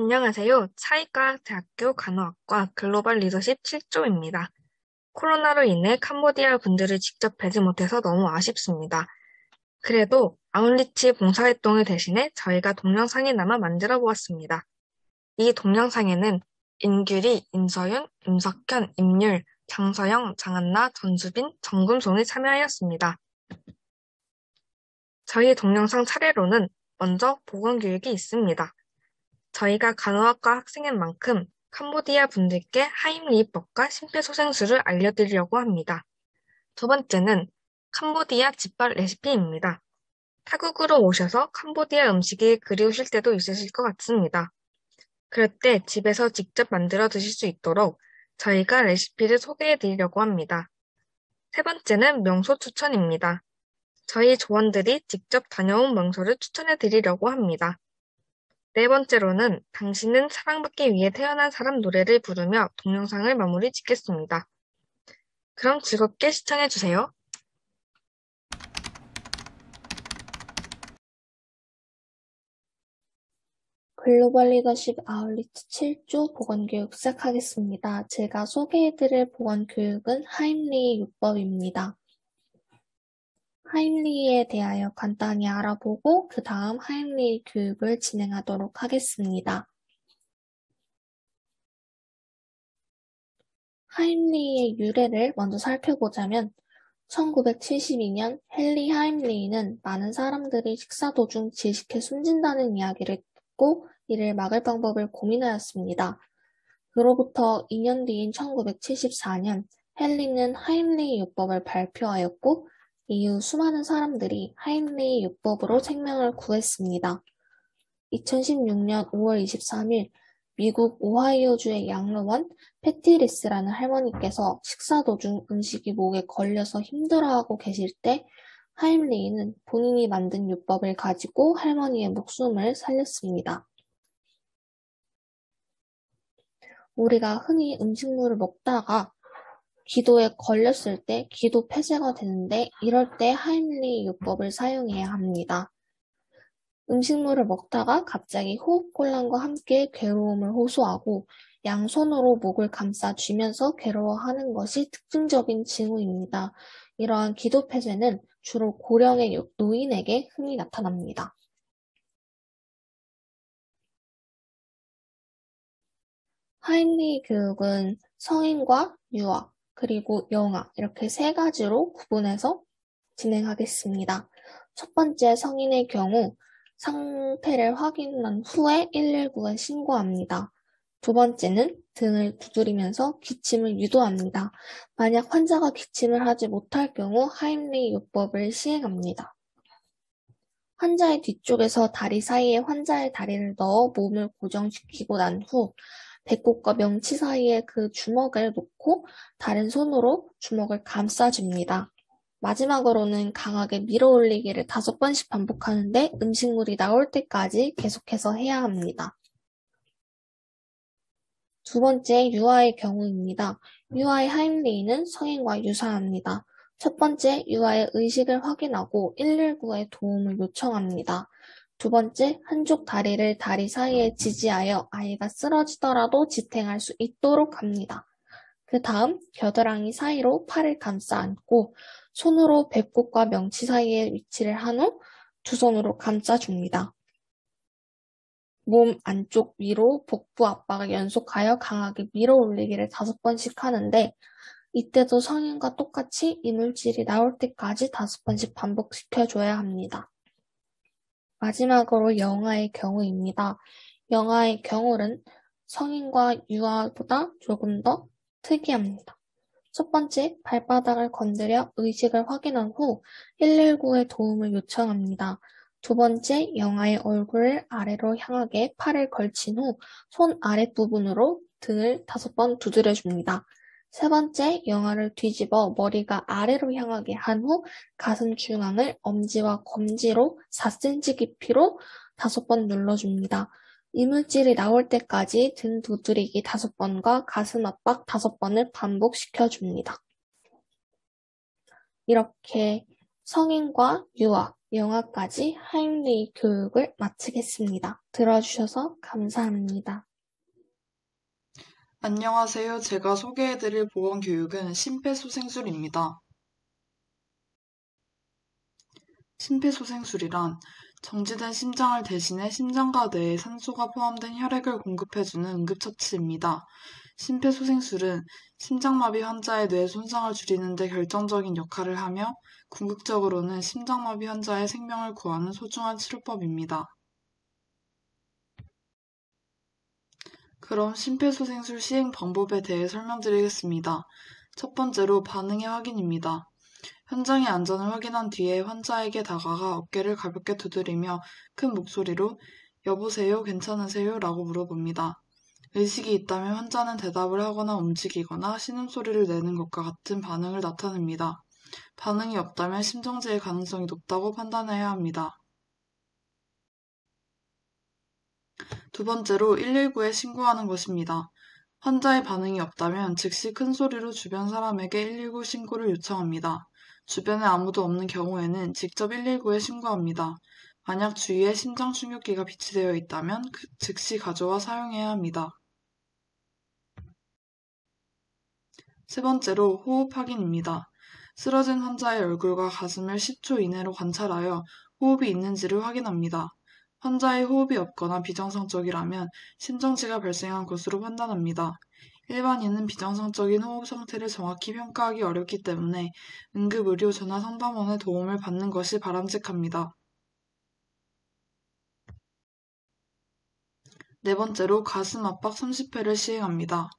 안녕하세요. 차이과학대학교 간호학과 글로벌 리더십 7조입니다. 코로나로 인해 캄보디아 분들을 직접 뵈지 못해서 너무 아쉽습니다. 그래도 아웃리치 봉사활동을 대신해 저희가 동영상이나마 만들어 보았습니다. 이 동영상에는 인규리, 임서윤, 임석현, 임률, 장서영, 장한나, 전수빈, 정금송이 참여하였습니다. 저희 동영상 차례로는 먼저 보건교육이 있습니다. 저희가 간호학과 학생인 만큼 캄보디아 분들께 하임리법과 심폐소생술을 알려드리려고 합니다. 두 번째는 캄보디아 집밥 레시피입니다. 타국으로 오셔서 캄보디아 음식이 그리우실 때도 있으실 것 같습니다. 그럴 때 집에서 직접 만들어 드실 수 있도록 저희가 레시피를 소개해 드리려고 합니다. 세 번째는 명소 추천입니다. 저희 조원들이 직접 다녀온 명소를 추천해 드리려고 합니다. 네 번째로는 당신은 사랑받기 위해 태어난 사람 노래를 부르며 동영상을 마무리 짓겠습니다. 그럼 즐겁게 시청해주세요. 글로벌 리더십 아웃리치 7조 보건교육 시작하겠습니다. 제가 소개해드릴 보건교육은 하임리 요법입니다. 하임리에 대하여 간단히 알아보고 그 다음 하임리 교육을 진행하도록 하겠습니다. 하임리의 유래를 먼저 살펴보자면 1972년 헨리 하임리는 많은 사람들이 식사 도중 질식해 숨진다는 이야기를 듣고 이를 막을 방법을 고민하였습니다. 그로부터 2년 뒤인 1974년 헨리는 하임리 요법을 발표하였고 이후 수많은 사람들이 하임리 요법으로 생명을 구했습니다. 2016년 5월 23일 미국 오하이오주의 양로원 패티리스라는 할머니께서 식사 도중 음식이 목에 걸려서 힘들어하고 계실 때 하임리는 본인이 만든 요법을 가지고 할머니의 목숨을 살렸습니다. 우리가 흔히 음식물을 먹다가 기도에 걸렸을 때 기도 폐쇄가 되는데 이럴 때 하임리 요법을 사용해야 합니다. 음식물을 먹다가 갑자기 호흡곤란과 함께 괴로움을 호소하고 양손으로 목을 감싸 쥐면서 괴로워하는 것이 특징적인 징후입니다. 이러한 기도 폐쇄는 주로 고령의 노인에게 흔히 나타납니다. 하임리 교육은 성인과 유아, 그리고 영아 이렇게 세 가지로 구분해서 진행하겠습니다. 첫 번째 성인의 경우 상태를 확인한 후에 119에 신고합니다. 두 번째는 등을 두드리면서 기침을 유도합니다. 만약 환자가 기침을 하지 못할 경우 하임리 요법을 시행합니다. 환자의 뒤쪽에서 다리 사이에 환자의 다리를 넣어 몸을 고정시키고 난 후 배꼽과 명치 사이에 그 주먹을 놓고 다른 손으로 주먹을 감싸줍니다. 마지막으로는 강하게 밀어 올리기를 5번씩 반복하는데 음식물이 나올 때까지 계속해서 해야 합니다. 두 번째, 유아의 경우입니다. 유아의 하임리는 성인과 유사합니다. 첫 번째, 유아의 의식을 확인하고 119에 도움을 요청합니다. 두 번째, 한쪽 다리를 다리 사이에 지지하여 아이가 쓰러지더라도 지탱할 수 있도록 합니다. 그 다음, 겨드랑이 사이로 팔을 감싸 안고 손으로 배꼽과 명치 사이에 위치를 한 후 두 손으로 감싸줍니다. 몸 안쪽 위로 복부 압박을 연속하여 강하게 밀어 올리기를 5번씩 하는데 이때도 성인과 똑같이 이물질이 나올 때까지 5번씩 반복시켜줘야 합니다. 마지막으로 영아의 경우입니다. 영아의 경우는 성인과 유아보다 조금 더 특이합니다. 첫 번째, 발바닥을 건드려 의식을 확인한 후 119에 도움을 요청합니다. 두 번째, 영아의 얼굴을 아래로 향하게 팔을 걸친 후 손 아랫부분으로 등을 5번 두드려줍니다. 세 번째, 영아를 뒤집어 머리가 아래로 향하게 한 후 가슴 중앙을 엄지와 검지로 4cm 깊이로 5번 눌러줍니다. 이물질이 나올 때까지 등 두드리기 5번과 가슴 압박 5번을 반복시켜줍니다. 이렇게 성인과 유아, 영아까지 하임리 교육을 마치겠습니다. 들어주셔서 감사합니다. 안녕하세요. 제가 소개해드릴 보건교육은 심폐소생술입니다. 심폐소생술이란 정지된 심장을 대신해 심장과 뇌에 산소가 포함된 혈액을 공급해주는 응급처치입니다. 심폐소생술은 심장마비 환자의 뇌 손상을 줄이는 데 결정적인 역할을 하며 궁극적으로는 심장마비 환자의 생명을 구하는 소중한 치료법입니다. 그럼 심폐소생술 시행 방법에 대해 설명드리겠습니다. 첫 번째로 반응의 확인입니다. 현장의 안전을 확인한 뒤에 환자에게 다가가 어깨를 가볍게 두드리며 큰 목소리로 여보세요, 괜찮으세요? 라고 물어봅니다. 의식이 있다면 환자는 대답을 하거나 움직이거나 신음소리를 내는 것과 같은 반응을 나타냅니다. 반응이 없다면 심정지의 가능성이 높다고 판단해야 합니다. 두 번째로 119에 신고하는 것입니다. 환자의 반응이 없다면 즉시 큰 소리로 주변 사람에게 119 신고를 요청합니다. 주변에 아무도 없는 경우에는 직접 119에 신고합니다. 만약 주위에 심장 충격기가 비치되어 있다면 즉시 가져와 사용해야 합니다. 세 번째로 호흡 확인입니다. 쓰러진 환자의 얼굴과 가슴을 10초 이내로 관찰하여 호흡이 있는지를 확인합니다. 환자의 호흡이 없거나 비정상적이라면 심정지가 발생한 것으로 판단합니다. 일반인은 비정상적인 호흡 상태를 정확히 평가하기 어렵기 때문에 응급의료 전화 상담원의 도움을 받는 것이 바람직합니다. 네 번째로 가슴 압박 30회를 시행합니다.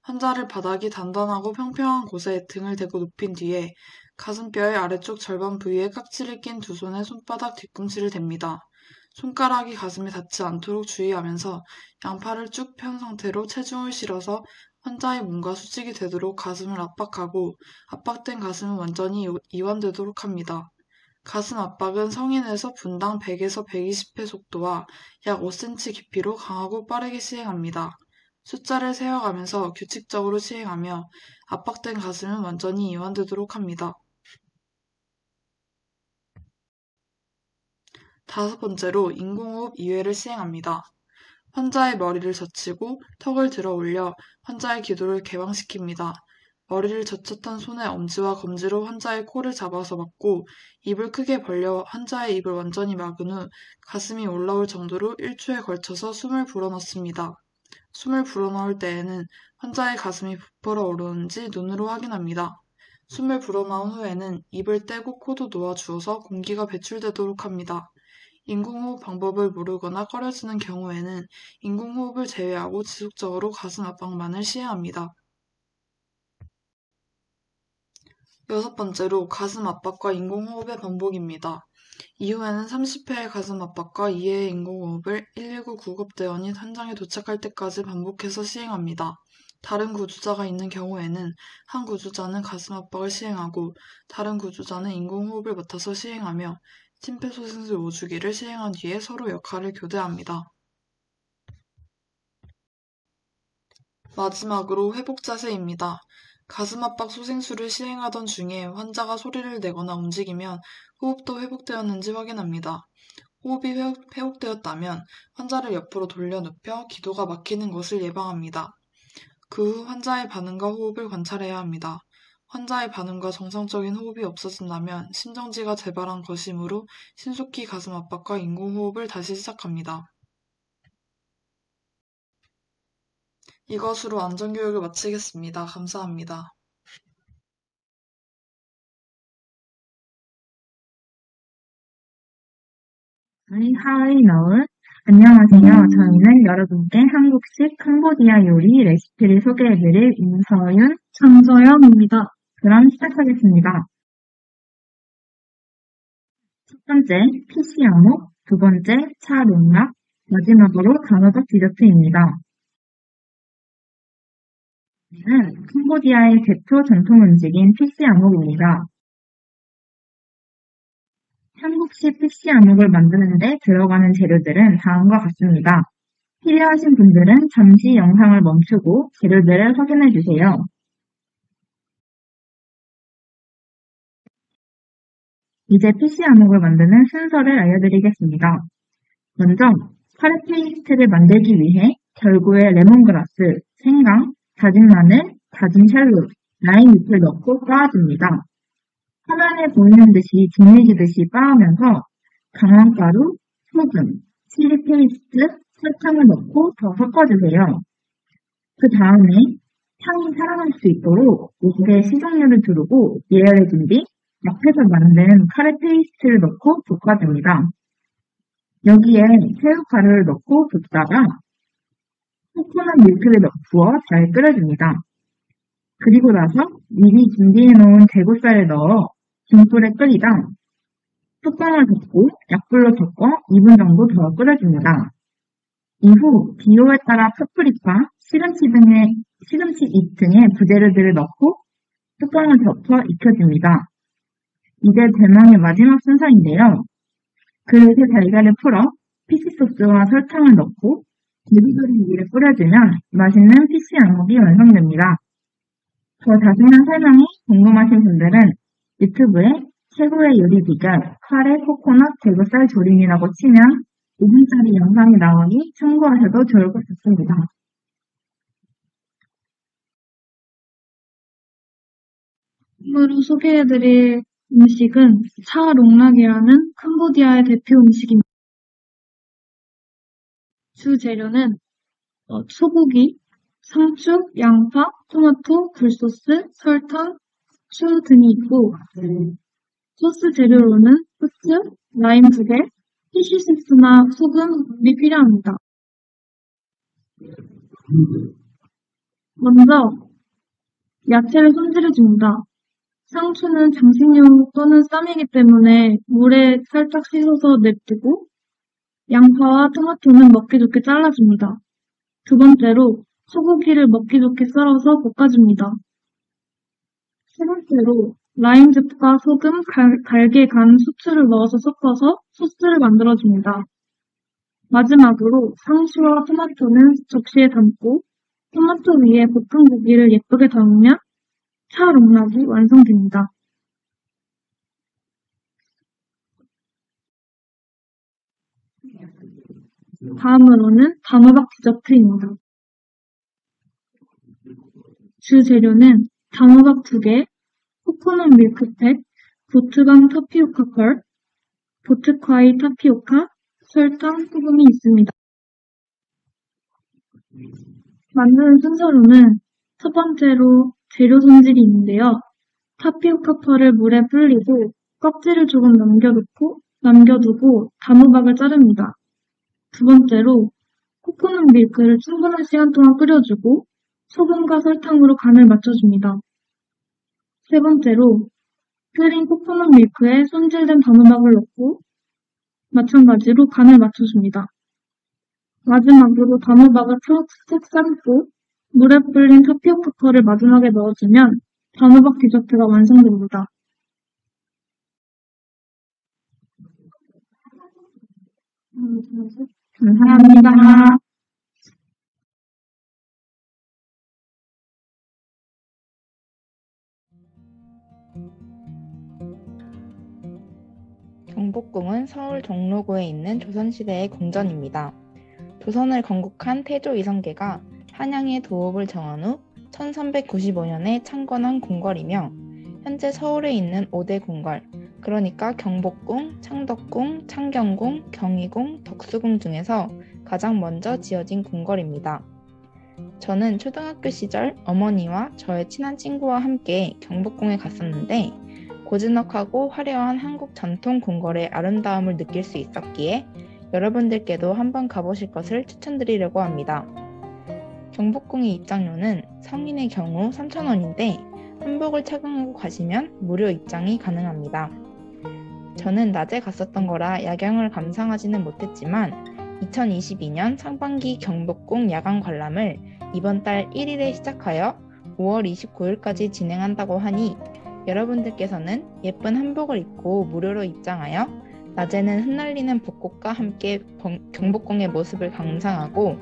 환자를 바닥이 단단하고 평평한 곳에 등을 대고 눕힌 뒤에 가슴뼈의 아래쪽 절반 부위에 깍지를 낀 두 손에 손바닥 뒤꿈치를 댑니다. 손가락이 가슴에 닿지 않도록 주의하면서 양팔을 쭉 편 상태로 체중을 실어서 환자의 몸과 수직이 되도록 가슴을 압박하고 압박된 가슴은 완전히 이완되도록 합니다. 가슴 압박은 성인에서 분당 100에서 120회 속도와 약 5cm 깊이로 강하고 빠르게 시행합니다. 숫자를 세어가면서 규칙적으로 시행하며 압박된 가슴은 완전히 이완되도록 합니다. 다섯 번째로 인공호흡 2회를 시행합니다. 환자의 머리를 젖히고 턱을 들어 올려 환자의 기도를 개방시킵니다. 머리를 젖혔던 손의 엄지와 검지로 환자의 코를 잡아서 막고 입을 크게 벌려 환자의 입을 완전히 막은 후 가슴이 올라올 정도로 1초에 걸쳐서 숨을 불어넣습니다. 숨을 불어넣을 때에는 환자의 가슴이 부풀어 오르는지 눈으로 확인합니다. 숨을 불어넣은 후에는 입을 떼고 코도 놓아주어서 공기가 배출되도록 합니다. 인공호흡 방법을 모르거나 꺼려지는 경우에는 인공호흡을 제외하고 지속적으로 가슴 압박만을 시행합니다. 여섯 번째로 가슴 압박과 인공호흡의 반복입니다. 이후에는 30회의 가슴 압박과 2회의 인공호흡을 119 구급대원이 현장에 도착할 때까지 반복해서 시행합니다. 다른 구조자가 있는 경우에는 한 구조자는 가슴 압박을 시행하고 다른 구조자는 인공호흡을 맡아서 시행하며 심폐소생술 5주기를 시행한 뒤에 서로 역할을 교대합니다. 마지막으로 회복 자세입니다. 가슴 압박 소생술을 시행하던 중에 환자가 소리를 내거나 움직이면 호흡도 회복되었는지 확인합니다. 호흡이 회복되었다면 환자를 옆으로 돌려 눕혀 기도가 막히는 것을 예방합니다. 그 후 환자의 반응과 호흡을 관찰해야 합니다. 환자의 반응과 정상적인 호흡이 없어진다면 심정지가 재발한 것이므로 신속히 가슴 압박과 인공호흡을 다시 시작합니다. 이것으로 안전교육을 마치겠습니다. 감사합니다. 하이 너울. 안녕하세요. 저희는 여러분께 한국식 캄보디아 요리 레시피를 소개해드릴 임서윤, 장서영입니다. 그럼 시작하겠습니다. 첫 번째, 피시아목, 두 번째, 차롱락, 마지막으로 단어적 디저트입니다. 캄보디아의 대표 전통 음식인 피시아목입니다. 한국식 피시아목을 만드는데 들어가는 재료들은 다음과 같습니다. 필요하신 분들은 잠시 영상을 멈추고 재료들을 확인해 주세요. 이제 PC 암흑을 만드는 순서를 알려드리겠습니다. 먼저 카레 페이스트를 만들기 위해 결구에 레몬그라스, 생강, 다진 마늘, 다진 샬롯, 라임 잎을 넣고 빻아줍니다. 화면에 보이는 듯이 진미지듯이 빻으면서 강황가루, 소금, 칠리 페이스트, 설탕을 넣고 더 섞어주세요. 그 다음에 향이 살아날 수 있도록 목에 식용유를 두르고 예열해준 뒤 옆에서 만든 카레 페이스트를 넣고 볶아줍니다. 여기에 새우가루를 넣고 볶다가 코코넛 밀크를 부어 잘 끓여줍니다. 그리고 나서 미리 준비해놓은 대구살을 넣어 중불에 끓이다 뚜껑을 덮고 약불로 덮어 2분 정도 더 끓여줍니다. 이후 기호에 따라 파프리카, 시금치 잎 등의 부재료들을 넣고 뚜껑을 덮어 익혀줍니다. 이제 대망의 마지막 순서인데요. 그릇에 달걀을 풀어 피시소스와 설탕을 넣고 제비조림 위에 뿌려주면 맛있는 피시 안국이 완성됩니다. 더 자세한 설명이 궁금하신 분들은 유튜브에 최고의 요리 비결 카레 코코넛 대구살 조림이라고 치면 5분짜리 영상이 나오니 참고하셔도 좋을 것 같습니다. 다음으로 소개해드릴 음식은 차 롱락이라는 캄보디아의 대표 음식입니다. 주 재료는 소고기, 상추, 양파, 토마토, 굴소스, 설탕, 추 등이 있고 소스 재료로는 후추, 라임 2개, 피쉬소스나 소금이 필요합니다. 먼저 야채를 손질해줍니다. 상추는 장식용 또는 쌈이기 때문에 물에 살짝 씻어서 냅두고 양파와 토마토는 먹기 좋게 잘라줍니다. 두 번째로 소고기를 먹기 좋게 썰어서 볶아줍니다. 세 번째로 라임즙과 소금, 달게 간 수추를 넣어서 섞어서 소스를 만들어줍니다. 마지막으로 상추와 토마토는 접시에 담고 토마토 위에 볶은 고기를 예쁘게 담으면 차 롱락이 완성됩니다. 다음으로는 단호박 디저트입니다. 주 재료는 단호박 2개, 코코넛 밀크팩, 보트강 타피오카 펄, 보트콰이 타피오카, 설탕, 소금이 있습니다. 만드는 순서로는 첫 번째로 재료 손질이 있는데요. 타피오카 펄을 물에 불리고 껍질을 조금 남겨두고 단호박을 자릅니다. 두 번째로 코코넛 밀크를 충분한 시간 동안 끓여주고 소금과 설탕으로 간을 맞춰줍니다. 세 번째로 끓인 코코넛 밀크에 손질된 단호박을 넣고 마찬가지로 간을 맞춰줍니다. 마지막으로 단호박을 푹 삶고 물에 불린 타피오카 펄을 마지막에 넣어주면 단호박 디저트가 완성됩니다. 감사합니다. 경복궁은 서울 종로구에 있는 조선시대의 궁전입니다. 조선을 건국한 태조 이성계가 한양의 도읍을 정한 후 1395년에 창건한 궁궐이며 현재 서울에 있는 5대 궁궐, 그러니까 경복궁, 창덕궁, 창경궁, 경희궁, 덕수궁 중에서 가장 먼저 지어진 궁궐입니다. 저는 초등학교 시절 어머니와 저의 친한 친구와 함께 경복궁에 갔었는데 고즈넉하고 화려한 한국 전통 궁궐의 아름다움을 느낄 수 있었기에 여러분들께도 한번 가보실 것을 추천드리려고 합니다. 경복궁의 입장료는 성인의 경우 3,000원인데 한복을 착용하고 가시면 무료 입장이 가능합니다. 저는 낮에 갔었던 거라 야경을 감상하지는 못했지만 2022년 상반기 경복궁 야간 관람을 이번 달 1일에 시작하여 5월 29일까지 진행한다고 하니 여러분들께서는 예쁜 한복을 입고 무료로 입장하여 낮에는 흩날리는 벚꽃과 함께 경복궁의 모습을 감상하고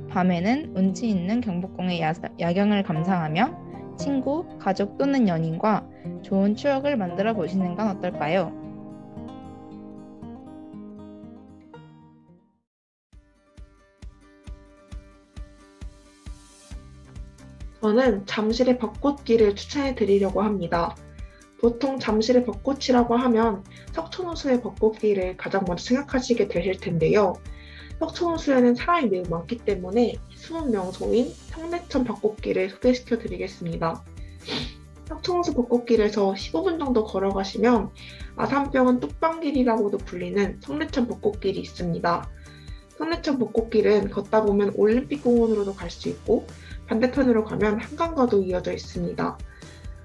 밤에는 운치 있는 경복궁의 야경을 감상하며 친구, 가족 또는 연인과 좋은 추억을 만들어 보시는 건 어떨까요? 저는 잠실의 벚꽃길을 추천해 드리려고 합니다. 보통 잠실의 벚꽃이라고 하면 석촌호수의 벚꽃길을 가장 먼저 생각하시게 되실 텐데요. 석촌호수에는 사람이 매우 많기 때문에 숨은 명소인 성내천 벚꽃길을 소개시켜 드리겠습니다. 석촌호수 벚꽃길에서 15분 정도 걸어가시면 아산병원 뚝방길이라고도 불리는 성내천 벚꽃길이 있습니다. 성내천 벚꽃길은 걷다 보면 올림픽공원으로도 갈 수 있고 반대편으로 가면 한강과도 이어져 있습니다.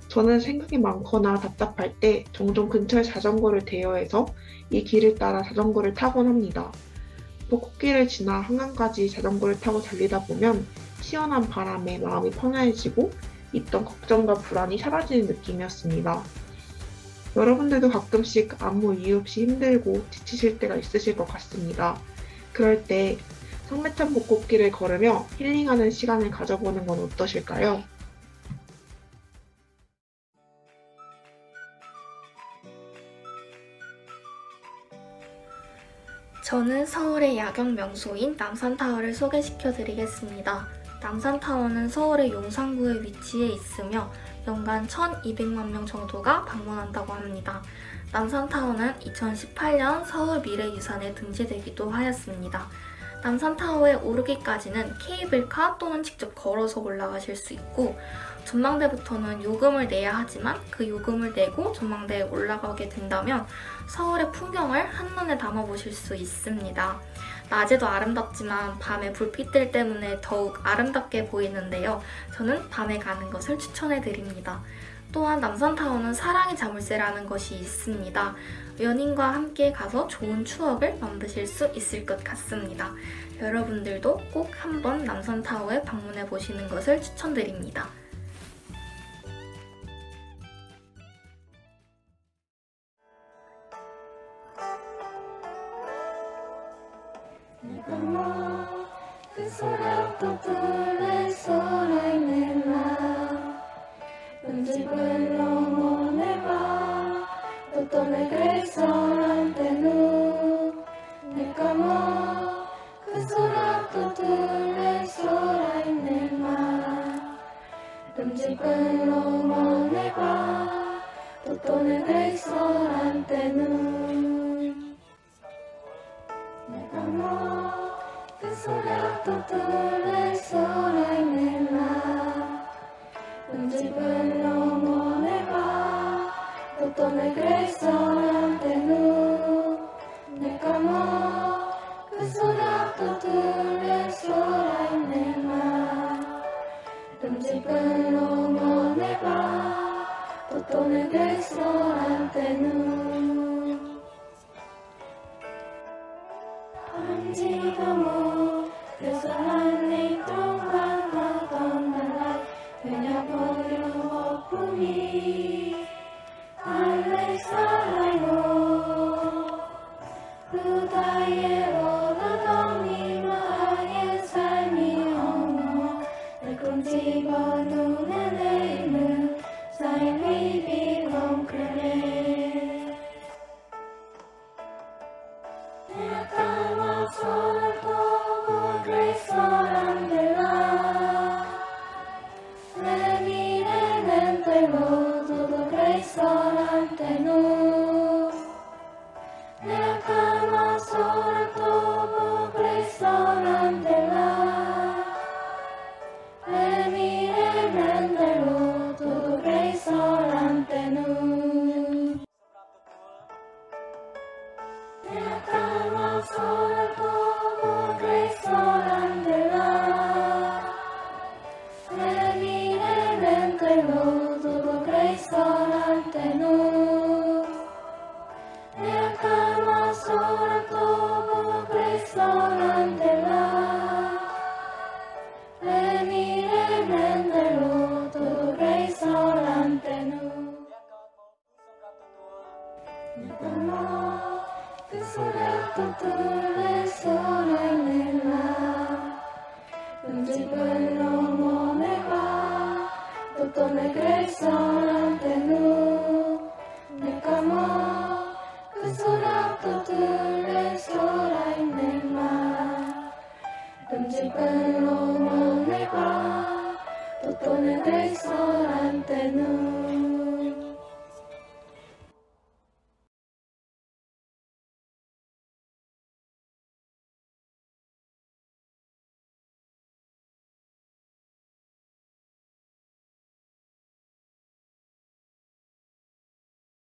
저는 생각이 많거나 답답할 때 종종 근처에 자전거를 대여해서 이 길을 따라 자전거를 타곤 합니다. 벚꽃길을 지나 한강까지 자전거를 타고 달리다 보면 시원한 바람에 마음이 편안해지고 있던 걱정과 불안이 사라지는 느낌이었습니다. 여러분들도 가끔씩 아무 이유 없이 힘들고 지치실 때가 있으실 것 같습니다. 그럴 때 성내천 벚꽃길을 걸으며 힐링하는 시간을 가져보는 건 어떠실까요? 저는 서울의 야경 명소인 남산타워를 소개시켜 드리겠습니다. 남산타워는 서울의 용산구에 위치해 있으며 연간 1,200만 명 정도가 방문한다고 합니다. 남산타워는 2018년 서울미래유산에 등재되기도 하였습니다. 남산타워에 오르기까지는 케이블카 또는 직접 걸어서 올라가실 수 있고 전망대부터는 요금을 내야 하지만 그 요금을 내고 전망대에 올라가게 된다면 서울의 풍경을 한눈에 담아보실 수 있습니다. 낮에도 아름답지만 밤에 불빛들 때문에 더욱 아름답게 보이는데요. 저는 밤에 가는 것을 추천해드립니다. 또한 남산타워는 사랑의 자물쇠라는 것이 있습니다. 연인과 함께 가서 좋은 추억을 만드실 수 있을 것 같습니다. 여러분들도 꼭 한번 남산타워에 방문해 보시는 것을 추천드립니다. 그 소라도 둘레 소라이네라 은집을 넘어내봐 또 내게 소란테누 내가 그 소라도 둘레 소라이네라 은집을 넘어내봐 또 내게 소란테누 내가 그 소라도 둘레 소라이네라 은집을 넘어내봐 또 내게 소란테누 내가 그 소라도 둘레 소라이네라 은집을 넘어내봐 또 내게 소란테누 한지가모 그래서 한이 동반하던 날라 왜냐버려 거품이 알레 살아요 그다에 오르더니 마의 삶이 어머 내 꿈집어 눈에 내리는 삶이 비konkrete 내가 손을 보고 그리스도란들라 내 미래는 되고도 그리스도란테누 내가 손을 보고 그리스도란들라 내 미래는 되고도 그리스도란테누 내가 손을 보고 그리스도란들라 내 미래는 되고도 그리스도란테누 내가 손을 보고 그리스도란들라 내 미래는 되고도 그리스도란테누 내가 그 소라도 둘레 소라이네라 은집을 넘어내봐 또 내게 소란테누 내가 그 소라도 둘레 소라이네라 은집을 넘어내봐 tutto nel ristorante nu